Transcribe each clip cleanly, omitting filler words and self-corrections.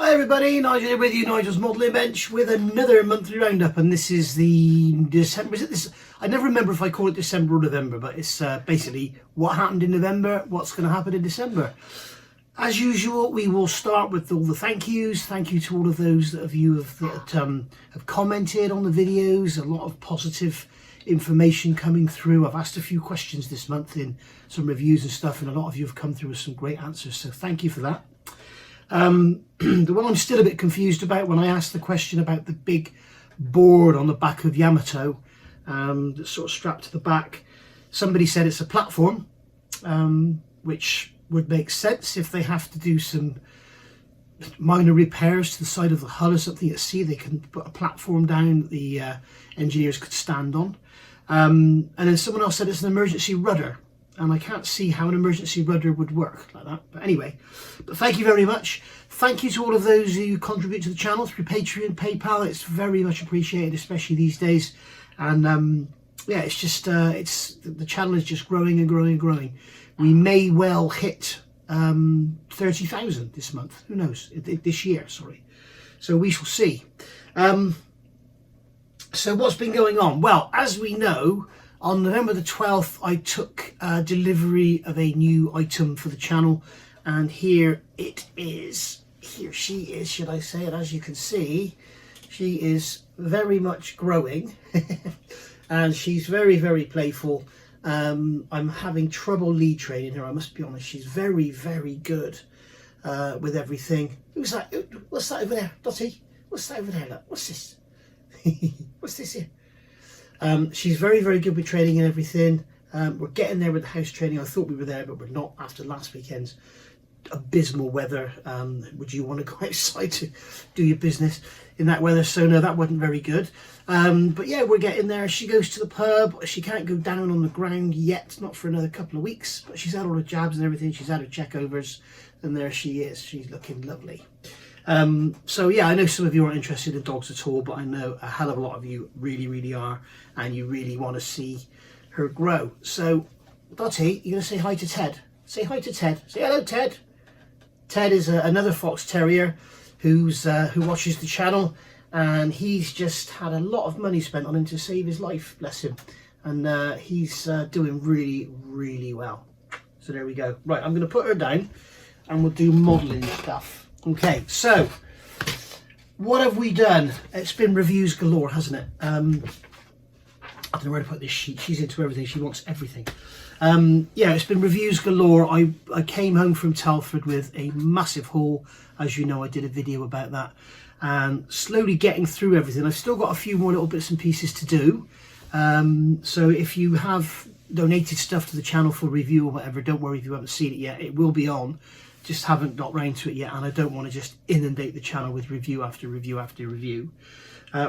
Hi everybody, Nigel here with you, Nigel's Modelling Bench, with another monthly roundup, and this is the December. Is it this? I never remember if I call it December or November, but it's basically what happened in November, what's going to happen in December. As usual, we will start with all the thank yous. Thank you to all of those that have commented on the videos. A lot of positive information coming through. I've asked a few questions this month in some reviews and stuff, and a lot of you have come through with some great answers, so thank you for that. The one I'm still a bit confused about, when I asked the question about the big board on the back of Yamato that's sort of strapped to the back, somebody said it's a platform, which would make sense if they have to do some minor repairs to the side of the hull or something at sea. They can put a platform down that the engineers could stand on. And then someone else said it's an emergency rudder, and I can't see how an emergency rudder would work like that. But anyway, but thank you very much. Thank you to all of those who contribute to the channel through Patreon, PayPal. It's very much appreciated, especially these days. And yeah, it's just the channel is just growing and growing and growing. We may well hit 30,000 this month. Who knows? This year, sorry. So we shall see. So what's been going on? Well, as we know, on November the 12th, I took delivery of a new item for the channel, and here it is. Here she is, should I say. And as you can see, she is very much growing and she's very, very playful. I'm having trouble lead training her, I must be honest. She's very, very good with everything. Who's that? What's that over there, Dottie? What's that over there? Look, what's this? What's this here? She's very, very good with training and everything. We're getting there with the house training. I thought we were there, but we're not after last weekend's abysmal weather. Would you want to go outside to do your business in that weather? So no, that wasn't very good. But yeah, we're getting there. She goes to the pub. She can't go down on the ground yet, not for another couple of weeks, but she's had all the jabs and everything. She's had her checkovers, and there she is. She's looking lovely. So yeah, I know some of you aren't interested in dogs at all, but I know a hell of a lot of you really, really are, and you really want to see her grow. So Dottie, you're going to say hi to Ted. Say hi to Ted. Say hello, Ted. Ted is another fox terrier who watches the channel, and he's just had a lot of money spent on him to save his life, bless him, and he's doing really, really well. So there we go. Right, I'm going to put her down and we'll do modelling stuff. Okay, so what have we done? It's been reviews galore, hasn't it? I don't know where to put this sheet. She's into everything. She wants everything. Yeah, it's been reviews galore. I came home from Telford with a massive haul. As you know, I did a video about that, and slowly getting through everything. I've still got a few more little bits and pieces to do. So if you have donated stuff to the channel for review or whatever, don't worry if you haven't seen it yet. It will be on. Just haven't got round to it yet, and I don't want to just inundate the channel with review after review after review.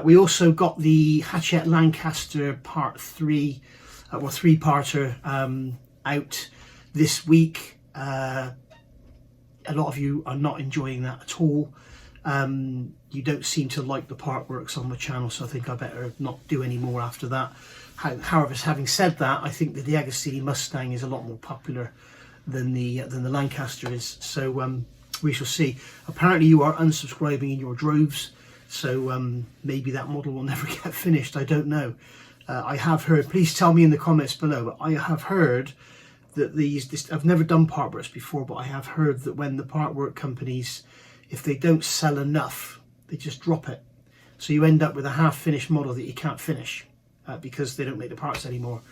We also got the Hachette Lancaster part 3, or 3-parter out this week. A lot of you are not enjoying that at all. You don't seem to like the part works on the channel, so I think I better not do any more after that. However, having said that, I think that the Agostini Mustang is a lot more popular than the Lancaster is, so we shall see. Apparently you are unsubscribing in your droves, so maybe that model will never get finished. I don't know. I have heard, please tell me in the comments below, but I have heard that I've never done part works before, but I have heard that when the part work companies, if they don't sell enough, they just drop it, so you end up with a half-finished model that you can't finish because they don't make the parts anymore.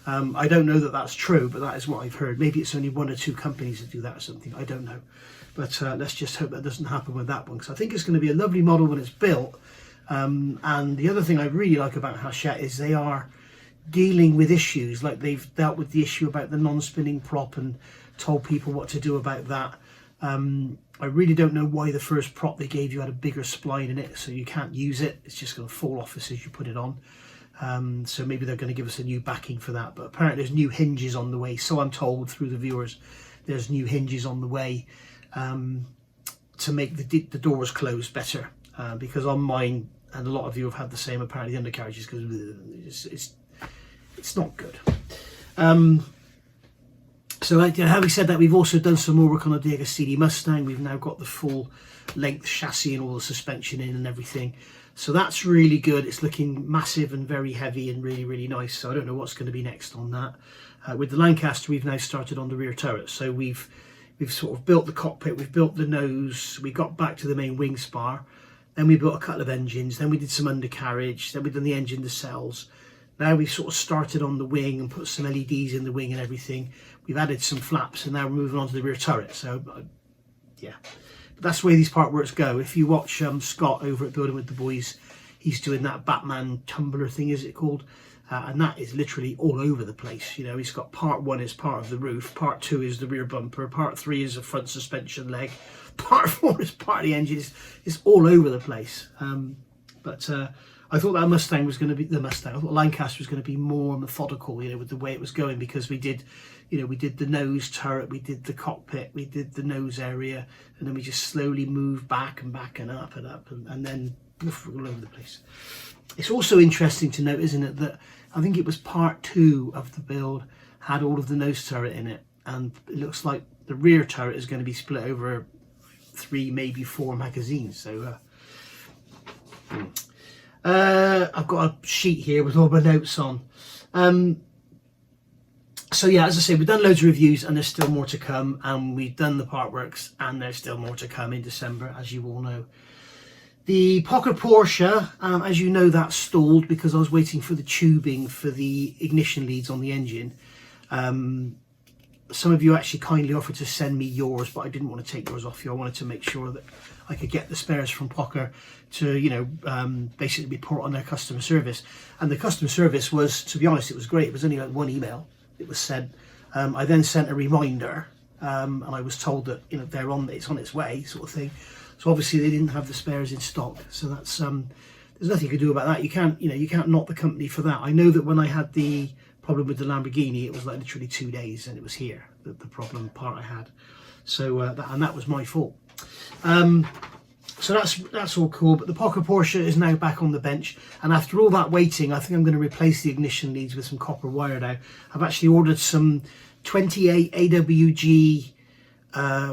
I don't know that that's true, but that is what I've heard. Maybe it's only 1 or 2 companies that do that or something. I don't know. But let's just hope that doesn't happen with that one, because I think it's going to be a lovely model when it's built. And the other thing I really like about Hachette is they are dealing with issues. Like, they've dealt with the issue about the non-spinning prop and told people what to do about that. I really don't know why the first prop they gave you had a bigger spline in it, so you can't use it. It's just going to fall off as soon as you put it on. So maybe they're going to give us a new backing for that, but apparently there's new hinges on the way, so I'm told through the viewers. There's new hinges on the way to make the doors close better, because on mine, and a lot of you have had the same, apparently the undercarriages, because it's not good. So having said that, we've also done some more work on the Diego CD Mustang. We've now got the full length chassis and all the suspension in and everything. So that's really good. It's looking massive and very heavy and really, really nice. So I don't know what's going to be next on that. With the Lancaster, we've now started on the rear turret. So we've sort of built the cockpit, we've built the nose, we got back to the main wing spar, then we built a couple of engines, then we did some undercarriage, then we've done the engine nacelles. Now we've sort of started on the wing and put some LEDs in the wing and everything. We've added some flaps, and now we're moving on to the rear turret. So yeah, but that's the way these part works go. If you watch Scott over at Building with the Boys, he's doing that Batman tumbler thing, is it called? And that is literally all over the place. You know, he's got part 1 is part of the roof, part 2 is the rear bumper, part 3 is the front suspension leg, part 4 is part of the engine. It's all over the place. But I thought that Mustang was going to be I thought Lancaster was going to be more methodical, you know, with the way it was going, because we did the nose turret, we did the cockpit, we did the nose area, and then we just slowly moved back and up and then poof, all over the place. It's also interesting to note, isn't it, that I think it was part 2 of the build had all of the nose turret in it, and it looks like the rear turret is going to be split over 3, maybe 4 magazines. So I've got a sheet here with all my notes on. So yeah, as I say, we've done loads of reviews and there's still more to come, and we've done the part works and there's still more to come in December, as you all know. The Pocket Porsche, as you know, that stalled because I was waiting for the tubing for the ignition leads on the engine. Some of you actually kindly offered to send me yours, but I didn't want to take yours off you. I wanted to make sure that I could get the spares from Pocket to, you know, basically report on their customer service. And the customer service was, to be honest, it was great. It was only like 1 email. It was sent. I then sent a reminder, and I was told that, you know, it's on its way, sort of thing. So obviously they didn't have the spares in stock. So that's there's nothing you can do about that. You can't knock the company for that. I know that when I had the problem with the Lamborghini, it was like literally 2 days, and it was here the problem part I had. So that was my fault. So that's all cool. But the Pocket Porsche is now back on the bench, and after all that waiting, I think I'm going to replace the ignition leads with some copper wire now. I've actually ordered some 28 AWG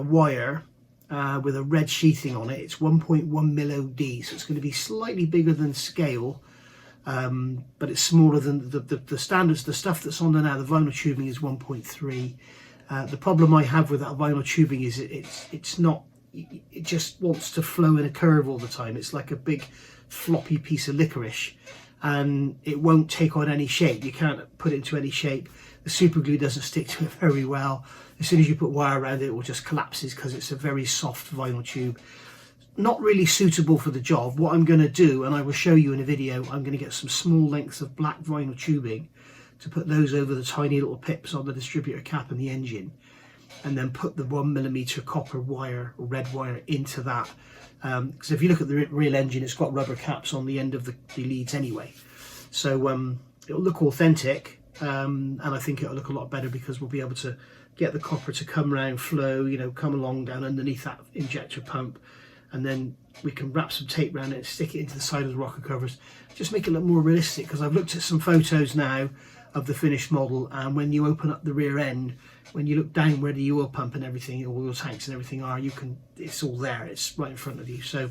wire with a red sheathing on it. It's 1.1 mil OD, so it's going to be slightly bigger than scale, but it's smaller than the standards. The stuff that's on there now, the vinyl tubing, is 1.3. The problem I have with that vinyl tubing is it's not. It just wants to flow in a curve all the time. It's like a big floppy piece of licorice, and it won't take on any shape. You can't put it into any shape. The super glue doesn't stick to it very well. As soon as you put wire around it, it will just collapses because it's a very soft vinyl tube. Not really suitable for the job. What I'm going to do, and I will show you in a video, I'm going to get some small lengths of black vinyl tubing to put those over the tiny little pips on the distributor cap and the engine, and then put the 1mm copper wire or red wire into that. Because if you look at the real engine, it's got rubber caps on the end of the leads anyway. So it'll look authentic, and I think it'll look a lot better because we'll be able to get the copper to come around, flow, you know, come along down underneath that injector pump, and then we can wrap some tape around it and stick it into the side of the rocker covers. Just make it look more realistic, because I've looked at some photos now of the finished model, and when you open up the rear end, when you look down where the oil pump and everything, all your tanks and everything are, it's all there, it's right in front of you. So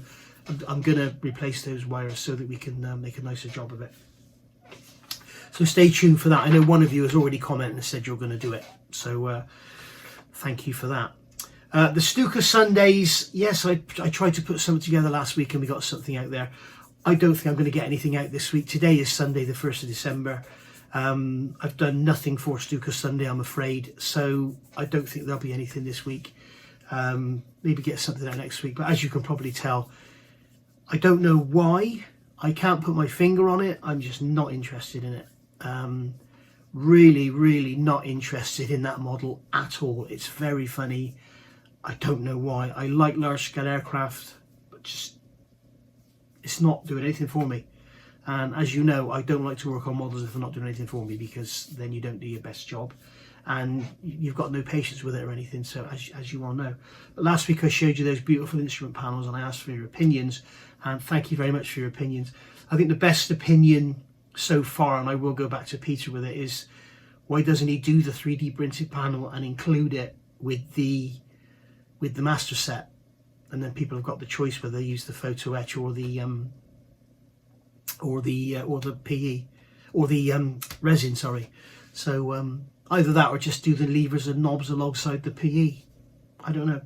I'm going to replace those wires so that we can make a nicer job of it. So stay tuned for that. I know one of you has already commented and said you're going to do it, so thank you for that. The Stuka Sundays, yes, I tried to put something together last week and we got something out there. I don't think I'm going to get anything out this week. Today is Sunday the 1st of December. I've done nothing for Stuka Sunday, I'm afraid, so I don't think there'll be anything this week. Maybe get something out next week, but as you can probably tell, I don't know why. I can't put my finger on it. I'm just not interested in it. Really not interested in that model at all. It's very funny. I don't know why. I like large scale aircraft, but just it's not doing anything for me. And as you know, I don't like to work on models if they're not doing anything for me, because then you don't do your best job and you've got no patience with it or anything. So as you all know, but last week I showed you those beautiful instrument panels and I asked for your opinions, and thank you very much for your opinions. I think the best opinion so far, and I will go back to Peter with it, is Why doesn't he do the 3D printed panel and include it with the master set? And then people have got the choice whether they use the photo etch or the PE or the resin, sorry. So either that or just do the levers and knobs alongside the PE. I don't know,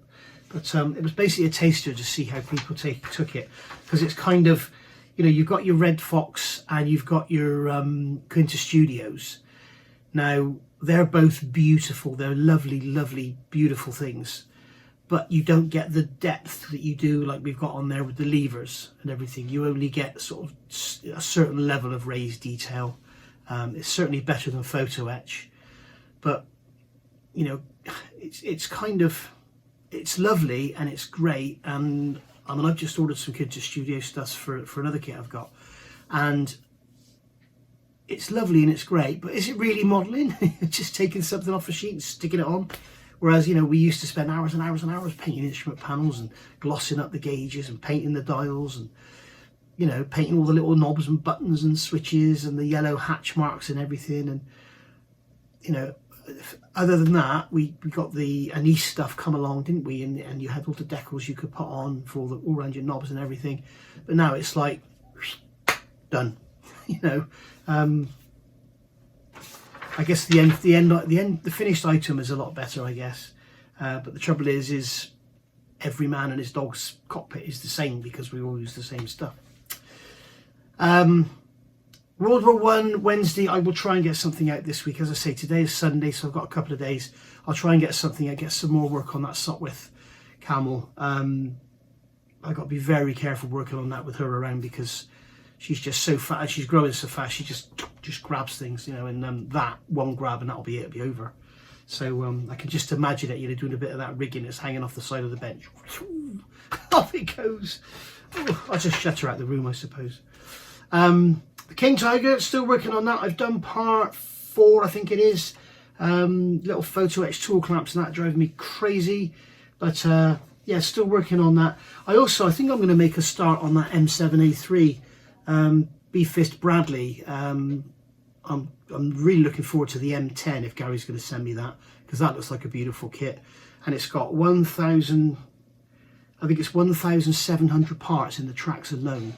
but it was basically a taster to see how people took it, because it's kind of, you know, you've got your Red Fox and you've got your Quinta Studios. Now they're both beautiful, they're lovely, lovely, beautiful things, but you don't get the depth that you do like we've got on there with the levers and everything. You only get sort of a certain level of raised detail. It's certainly better than photo etch, but you know, it's kind of, it's lovely and it's great. And I mean, I've just ordered some Quinta Studio stuff for another kit I've got, and it's lovely and it's great, but is it really modelling? Just taking something off a sheet and sticking it on? Whereas, you know, we used to spend hours and hours and hours painting instrument panels and glossing up the gauges and painting the dials and, you know, painting all the little knobs and buttons and switches and the yellow hatch marks and everything. And, you know, other than that, we got the anise stuff come along, didn't we? And you had all the decals you could put on for all around your knobs and everything. But now it's like, done, you know. I guess the finished item is a lot better, I guess. But the trouble is every man and his dog's cockpit is the same because we all use the same stuff. World War I Wednesday, I will try and get something out this week. As I say, today is Sunday, so I've got a couple of days. I'll try and get something out, get some more work on that Sopwith camel. I've got to be very careful working on that with her around, because she's just so fast, she's growing so fast, she just grabs things, you know, and that one grab and that'll be it, it'll be over. So I can just imagine it, you know, doing a bit of that rigging that's hanging off the side of the bench. Off it goes. Oh, I'll just shut her out the room, I suppose. The King Tiger, still working on that. I've done part 4, I think it is. Little photo etch tool clamps and that driving me crazy. But yeah, still working on that. I think I'm going to make a start on that M7A3. B-Fist Bradley. I'm really looking forward to the M10 if Gary's going to send me that, because that looks like a beautiful kit, and it's got 1,000, I think it's 1,700 parts in the tracks alone.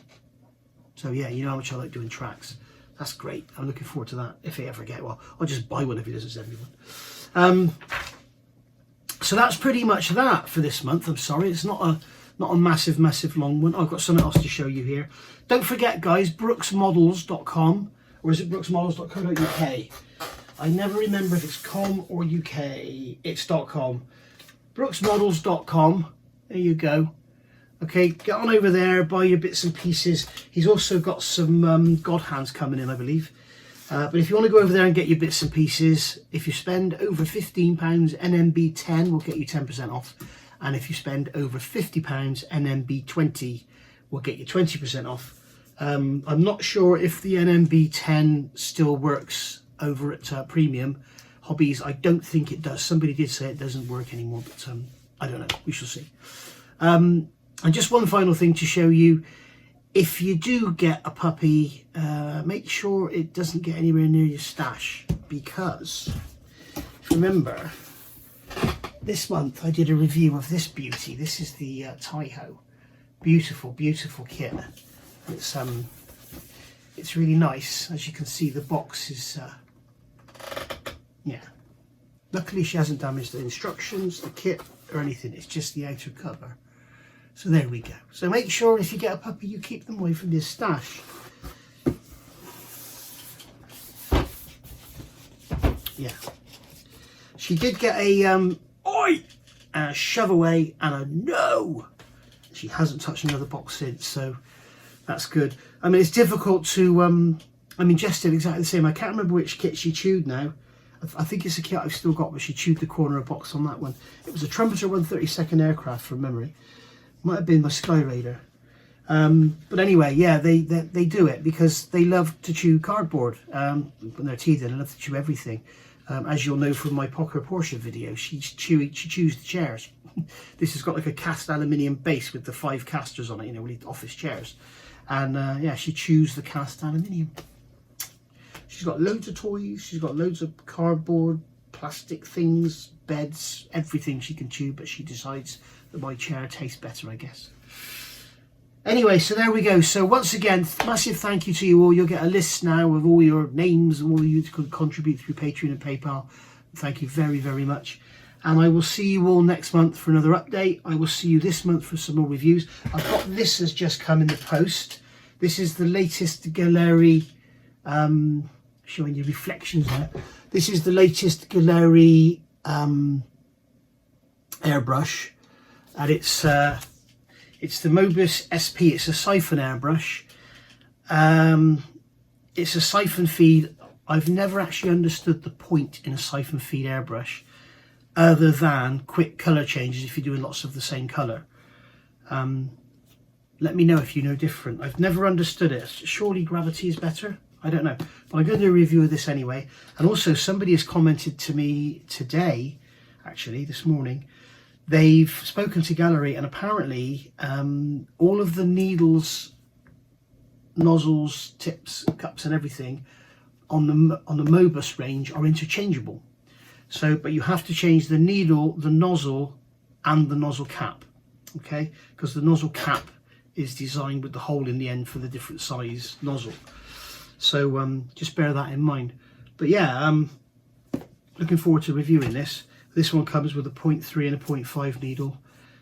So yeah, you know how much I like doing tracks. That's great. I'm looking forward to that. If I ever get one, I'll just buy one if he doesn't send me one. So that's pretty much that for this month. I'm sorry, it's not a massive long one. I've got something else to show you here. Don't forget, guys, brooksmodels.com, or is it brooksmodels.co.uk? I never remember if it's com or UK. It's .com. brooksmodels.com. There you go. Okay, get on over there, buy your bits and pieces. He's also got some God hands coming in, I believe. But if you want to go over there and get your bits and pieces, if you spend over £15, NMB10 will get you 10% off. And if you spend over £50, NMB20 will get you 20% off. I'm not sure if the NMB10 still works over at Premium Hobbies. I don't think it does. Somebody did say it doesn't work anymore, but I don't know. We shall see. And just one final thing to show you. If you do get a puppy, make sure it doesn't get anywhere near your stash, because remember, this month I did a review of this beauty. This is the Taiho. Beautiful, beautiful kit. It's really nice. As you can see, the box is yeah. Luckily she hasn't damaged the instructions, the kit or anything. It's just the outer cover. So there we go. So make sure if you get a puppy, you keep them away from your stash. Yeah. She did get a oi! And a shove away and a no! She hasn't touched another box since, so that's good. I mean, it's difficult to, I mean, Jess did exactly the same. I can't remember which kit she chewed now. I think it's a kit I've still got, but she chewed the corner of a box on that one. It was a Trumpeter 132nd aircraft from memory. Might have been my Sky Raider. But anyway, yeah, they do it because they love to chew cardboard. When they're teething, they love to chew everything. As you'll know from my Porsche video, she chews the chairs. This has got like a cast aluminium base with the 5 casters on it, you know, really office chairs. And yeah, she chews the cast aluminium. She She's got loads of toys, she's got loads of cardboard, plastic things, beds, everything she can chew, but she decides that my chair tastes better, I guess. Anyway, so there we go. So once again, massive thank you to you all. You'll get a list now of all your names and all you could contribute through Patreon and PayPal. Thank you very, very much. And I will see you all next month for another update. I will see you this month for some more reviews. I've got this has just come in the post. This is the latest Galeri, showing you reflections there. This is the latest Galeri airbrush, and it's the Mobus SP. It's a siphon airbrush. It's a siphon feed. I've never actually understood the point in a siphon feed airbrush, other than quick colour changes if you're doing lots of the same colour. Let me know if you know different. I've never understood it. Surely gravity is better? I don't know. But I'm going to do a review of this anyway. And also somebody has commented to me today, actually this morning, they've spoken to Gallery, and apparently all of the needles, nozzles, tips, cups and everything on the Mobus range are interchangeable. So, but you have to change the needle, the nozzle and the nozzle cap, okay? Because the nozzle cap is designed with the hole in the end for the different size nozzle. So just bear that in mind. But yeah, looking forward to reviewing this. This one comes with a 0.3 and a 0.5 needle.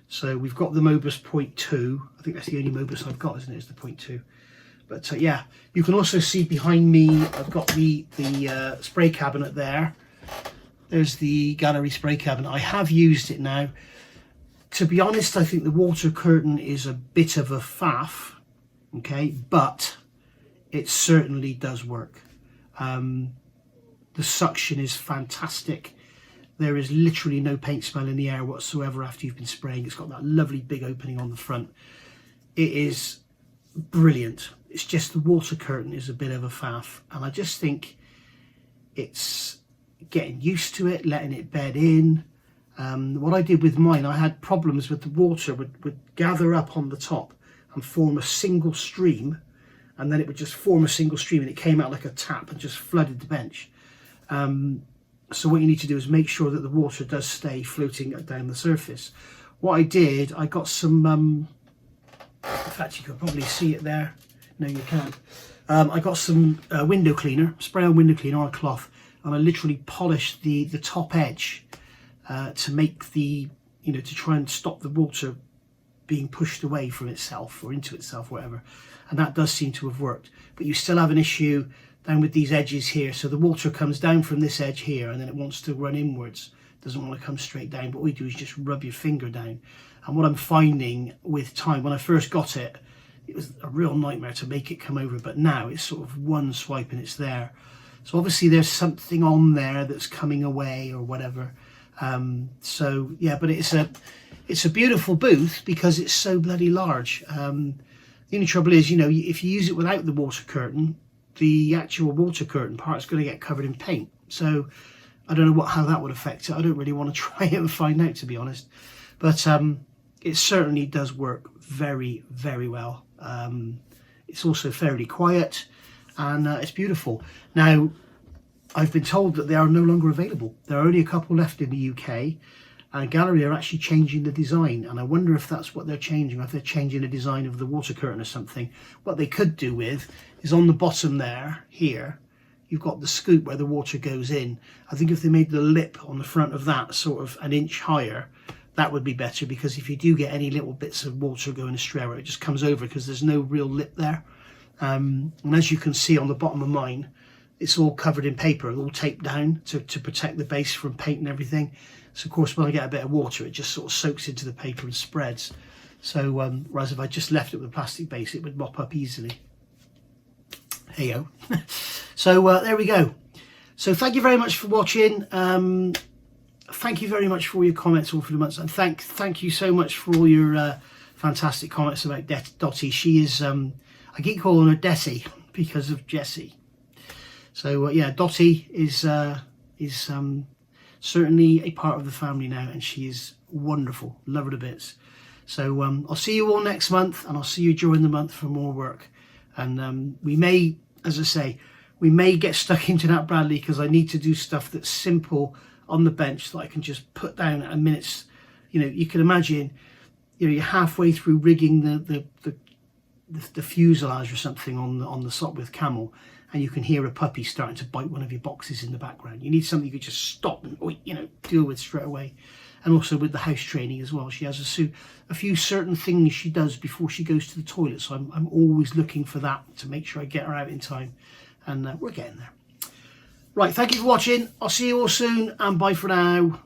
So we've got the Mobus 0.2. I think that's the only Mobus I've got, isn't it? Is the 0.2. But yeah, you can also see behind me, I've got the spray cabinet there. There's the Gallery spray cabinet. I have used it now. To be honest, I think the water curtain is a bit of a faff, okay, but it certainly does work. The suction is fantastic. There is literally no paint smell in the air whatsoever after you've been spraying. It's got that lovely big opening on the front. It is brilliant. It's just the water curtain is a bit of a faff, and I just think it's getting used to it, letting it bed in. What I did with mine, I had problems with the water would gather up on the top and form a single stream, and then it would just form a single stream and it came out like a tap and just flooded the bench. So what you need to do is make sure that the water does stay floating down the surface. What I did, I got some, in fact you can probably see it there. No, you can't. I got some window cleaner, spray on window cleaner on a cloth, and I literally polished the top edge to make the, to try and stop the water being pushed away from itself or into itself, whatever. And that does seem to have worked. But you still have an issue down with these edges here. So the water comes down from this edge here and then it wants to run inwards. It doesn't want to come straight down. But all you do is just rub your finger down. And what I'm finding with time, when I first got it, it was a real nightmare to make it come over. But now it's sort of one swipe and it's there. So obviously there's something on there that's coming away or whatever. So yeah, but it's a beautiful booth because it's so bloody large. The only trouble is, if you use it without the water curtain, the actual water curtain part's going to get covered in paint. So I don't know how that would affect it. I don't really want to try it and find out, to be honest. But it certainly does work very, very well. It's also fairly quiet and it's beautiful. Now, I've been told that they are no longer available. There are only a couple left in the UK, and Gallery are actually changing the design, and I wonder if that's what they're changing, if they're changing the design of the water curtain or something. What they could do with is on the bottom there, here, you've got the scoop where the water goes in. I think if they made the lip on the front of that sort of an inch higher, that would be better, because if you do get any little bits of water going astray, it just comes over because there's no real lip there. And as you can see on the bottom of mine, it's all covered in paper, all taped down to protect the base from paint and everything. So of course when I get a bit of water, it just sort of soaks into the paper and spreads. So whereas if I just left it with a plastic base, it would mop up easily. Hey-o. So there we go. So thank you very much for watching. Thank you very much for all your comments all through the months, and thank you so much for all your fantastic comments about Dottie. She is, I keep calling her Desi because of Jessie. So yeah, Dottie is certainly a part of the family now, and she is wonderful. Love her to bits. So I'll see you all next month, and I'll see you during the month for more work. And we may, as I say, We may get stuck into that, Bradley, because I need to do stuff that's simple on the bench that I can just put down at a minute's, you know, you can imagine, you know, you're halfway through rigging the fuselage or something on the Sopwith Camel, and you can hear a puppy starting to bite one of your boxes in the background. You need something you could just stop and, you know, deal with straight away. And also with the house training as well, she has a few certain things she does before she goes to the toilet, so I'm always looking for that to make sure I get her out in time, and we're getting there. Right, thank you for watching. I'll see you all soon, and bye for now.